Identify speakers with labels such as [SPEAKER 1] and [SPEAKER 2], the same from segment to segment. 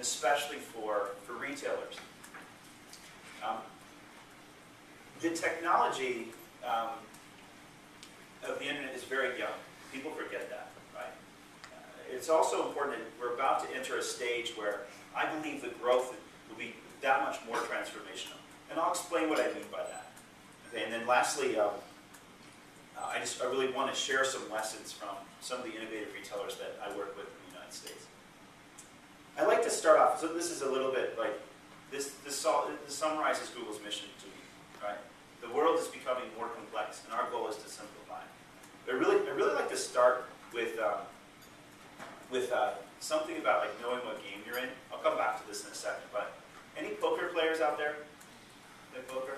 [SPEAKER 1] especially for retailers. The technology of the internet is very young. People forget that, right? It's also important that we're about to enter a stage where I believe the growth will be that much more transformational. And I'll explain what I mean by that. Okay, and then lastly, I really want to share some lessons from some of the innovative retailers that I work with in the United States. I like to start off, so this is a little bit like, this summarizes Google's mission to me, right? The world is becoming more complex, and our goal is to simplify it. I really like to start with something about like knowing what game you're in. I'll come back to this in a second, but any poker players out there? Play poker?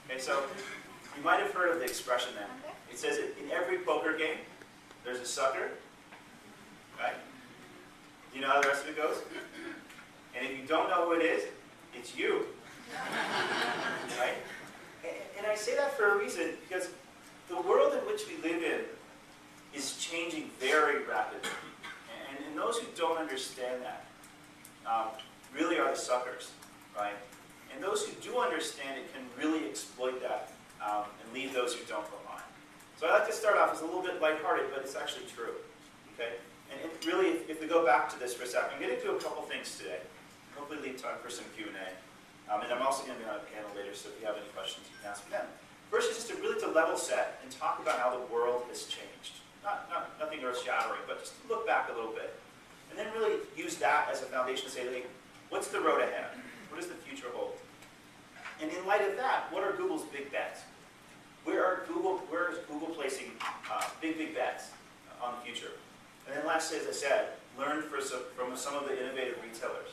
[SPEAKER 1] Okay, so you might have heard of the expression then. It says that in every poker game, there's a sucker, right? Do you know how the rest of it goes? And if you don't know who it is, it's you, right? And I say that for a reason, because the world in which we live in is changing very rapidly. And those who don't understand that really are the suckers, right? And those who do understand it can really exploit that and leave those who don't behind. So I like to start off as a little bit lighthearted, but it's actually true, okay? And really, if we go back to this for a second, I'm going to do a couple things today. Hopefully leave time for some Q&A. And I'm also going to be on a panel later, so if you have any questions, you can ask me then. First is just to level set and talk about how the world has changed. Nothing earth-shattering, but just to look back a little bit. And then really use that as a foundation to say, like, what's the road ahead? What does the future hold? And in light of that, what are Google's big bets? Where is Google placing big bets on the future? And then lastly, as I said, learn from some of the innovative retailers.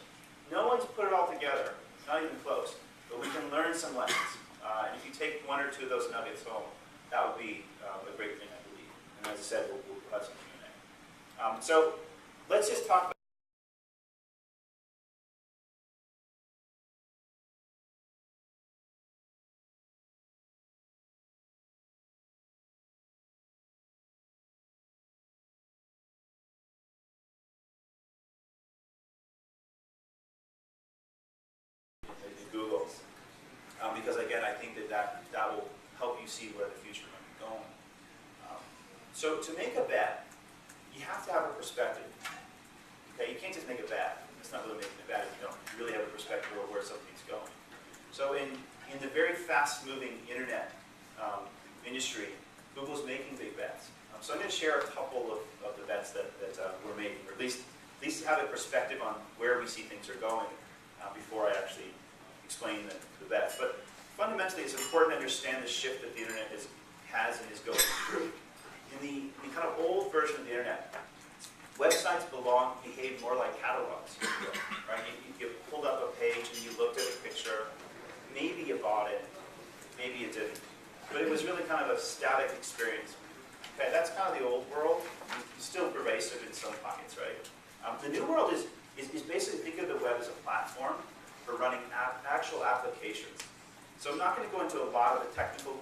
[SPEAKER 1] No one's put it all together, not even close, but we can learn some lessons. And if you take one or two of those nuggets home, that would be a great thing, I believe. And as I said, we'll have some Q&A. So let's just talk about Google. Because again, I think that will help you see where the future might be going. So to make a bet, you have to have a perspective. Okay, you can't just make a bet. It's not really making a bet if you don't really have a perspective of where something's going. So in the very fast-moving internet industry, Google's making big bets. So I'm going to share a couple of the bets that we're making, or at least have a perspective on where we see things are going before I actually explain the bets. But fundamentally, it's important to understand the shift that the internet has and is going through. In the kind of old version of the internet, websites behave more like catalogs. Right? You pulled up a page and you looked at a picture. Maybe you bought it, maybe you didn't. But it was really kind of a static experience. Okay, that's kind of the old world. It's still pervasive in some pockets, right? The new world is basically, think of the web as a platform for running actual applications. So I'm not going to go into a lot of the technical,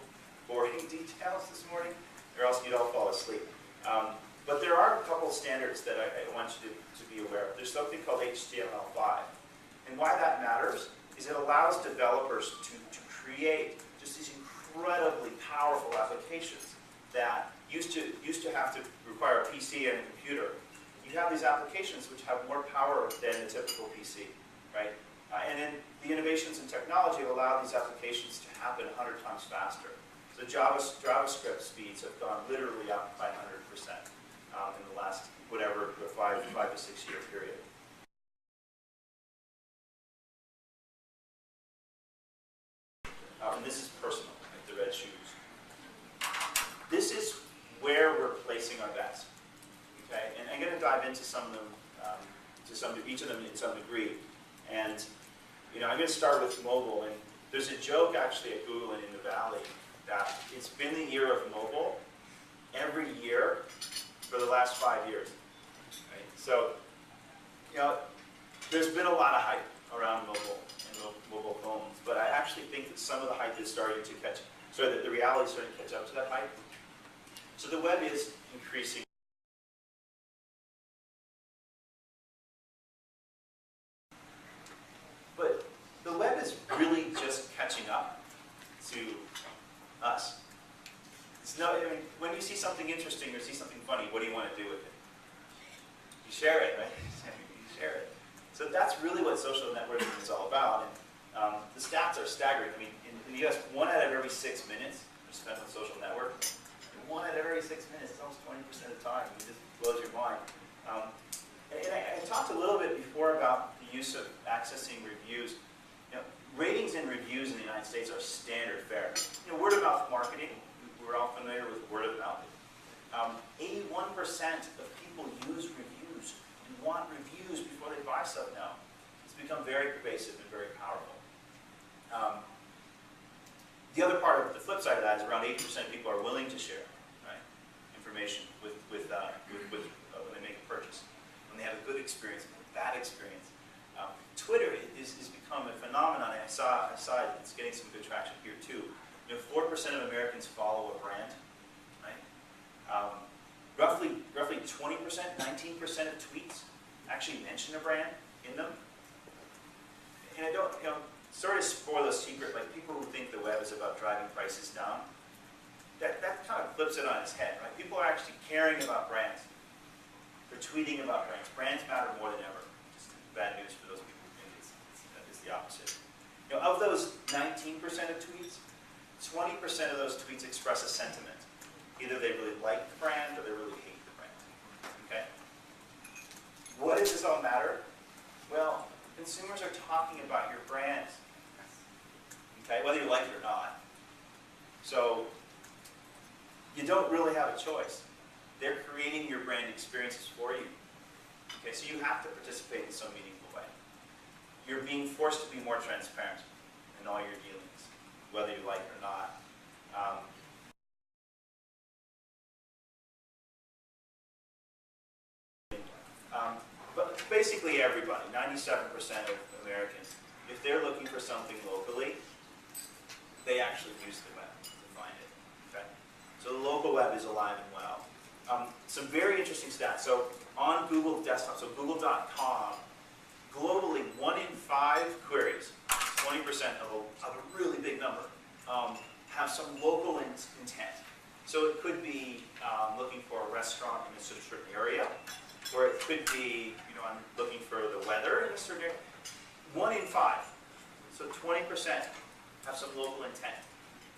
[SPEAKER 1] boring details this morning, or else you'd all fall asleep. But there are a couple of standards that I want you to be aware of. There's something called HTML5. And why that matters is it allows developers to create just these incredibly powerful applications that used to have to require a PC and a computer. You have these applications which have more power than a typical PC, right? And then the innovations in technology allow these applications to happen 100 times faster. So JavaScript speeds have gone literally up by 100% in the last, whatever, 5 to 6 year period. And this is personal, like the red shoes. This is where we're placing our bets. Okay, and I'm going to dive into some of them, each of them in some degree. And I'm going to start with mobile. And there's a joke actually at Google and in the Valley that it's been the year of mobile every year for the last 5 years. Right? So, there's been a lot of hype around mobile and mobile phones, but I actually think that some of the hype is starting to that the reality is starting to catch up to that hype. So the web is increasing. No, I mean, when you see something interesting or see something funny, what do you want to do with it? You share it, right? You share it. So that's really what social networking is all about. And the stats are staggering. I mean, in the US, 1 out of every 6 minutes is spent on social network. And 1 out of every 6 minutes is almost 20% of the time. It just blows your mind. And I talked a little bit before about the use of accessing reviews. You know, ratings and reviews in the United States are standard fare. You know, word of mouth marketing, we're all familiar with word of mouth. 81% of people use reviews and want reviews before they buy stuff now. It's become very pervasive and very powerful. The other part of the flip side of that is around 80% of people are willing to share, right, information when they make a purchase, when they have a good experience, a bad experience. Twitter is become a phenomenon, and I saw it's getting some good traction here too. You know, 4% of Americans follow a brand, right? Roughly 20%, 19% of tweets actually mention a brand in them. And I don't, you know, sort of spoil a secret, like people who think the web is about driving prices down, that kind of flips it on its head, right? People are actually caring about brands. They're tweeting about brands. Brands matter more than ever. Just bad news for those people who think it's the opposite. You know, of those 19% of tweets, 20% of those tweets express a sentiment. Either they really like the brand or they really hate the brand. Okay? What does this all matter? Well, consumers are talking about your brands. Okay, whether you like it or not. So you don't really have a choice. They're creating your brand experiences for you. Okay, so you have to participate in some meaningful way. You're being forced to be more transparent in all your dealings, whether you like it or not. But basically everybody, 97% of Americans, if they're looking for something locally, they actually use the web to find it. Okay? So the local web is alive and well. Some very interesting stats. So on Google desktop, so google.com, globally 1 in 5 queries, 20% of a really big number, have some local intent. So it could be looking for a restaurant in a certain area, or it could be, you know, I'm looking for the weather in a certain area. 1 in 5, so 20% have some local intent.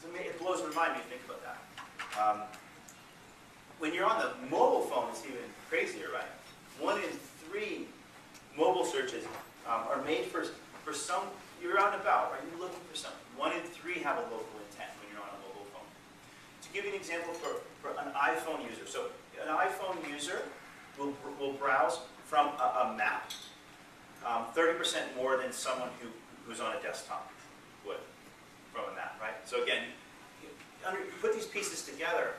[SPEAKER 1] So it blows my mind when you think about that. When you're on the mobile phone, it's even crazier, right? 1 in 3 mobile searches are made for some, you're out and about, right? You're looking for something. 1 in 3 have a local intent when you're on a mobile phone. To give you an example for an iPhone user, so an iPhone user will browse from a map 30% more than someone who's on a desktop would from a map, right? So again, you put these pieces together,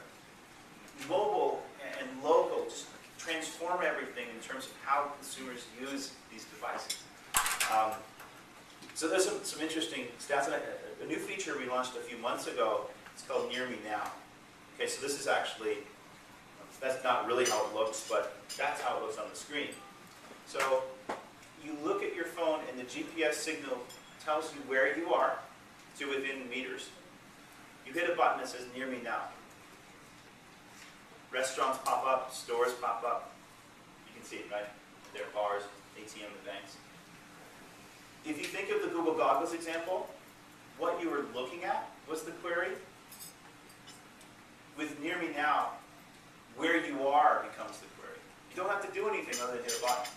[SPEAKER 1] mobile and local just transform everything in terms of how consumers use these devices. So there's some interesting stats. A new feature we launched a few months ago, it's called Near Me Now. Okay, so this is actually, that's not really how it looks, but that's how it looks on the screen. So you look at your phone and the GPS signal tells you where you are to within meters. You hit a button that says Near Me Now. Restaurants pop up, stores pop up. You can see it, right? There are bars, ATM, and banks. If you think of the Google Goggles example, what you were looking at was the query. With Near Me Now, where you are becomes the query. You don't have to do anything other than hit a button.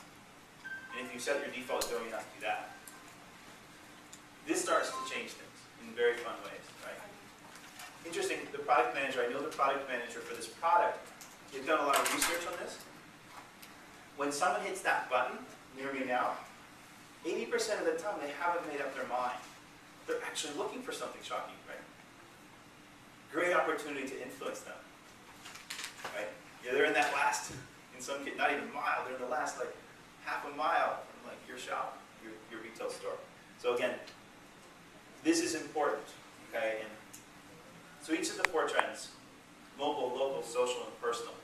[SPEAKER 1] And if you set your default zone, you have to do that. This starts to change things in very fun ways, right? Interesting, the product manager, I know the product manager for this product, they've done a lot of research on this. When someone hits that button, Near Me Now, 80% of the time they haven't made up their mind. They're actually looking for something shocking, right? Great opportunity to influence them, right? Yeah, they're in that last, in some cases, not even mile, they're in the last like half a mile from like your shop, your retail store. So again, this is important, okay? And so each of the 4 trends, mobile, local, social, and personal,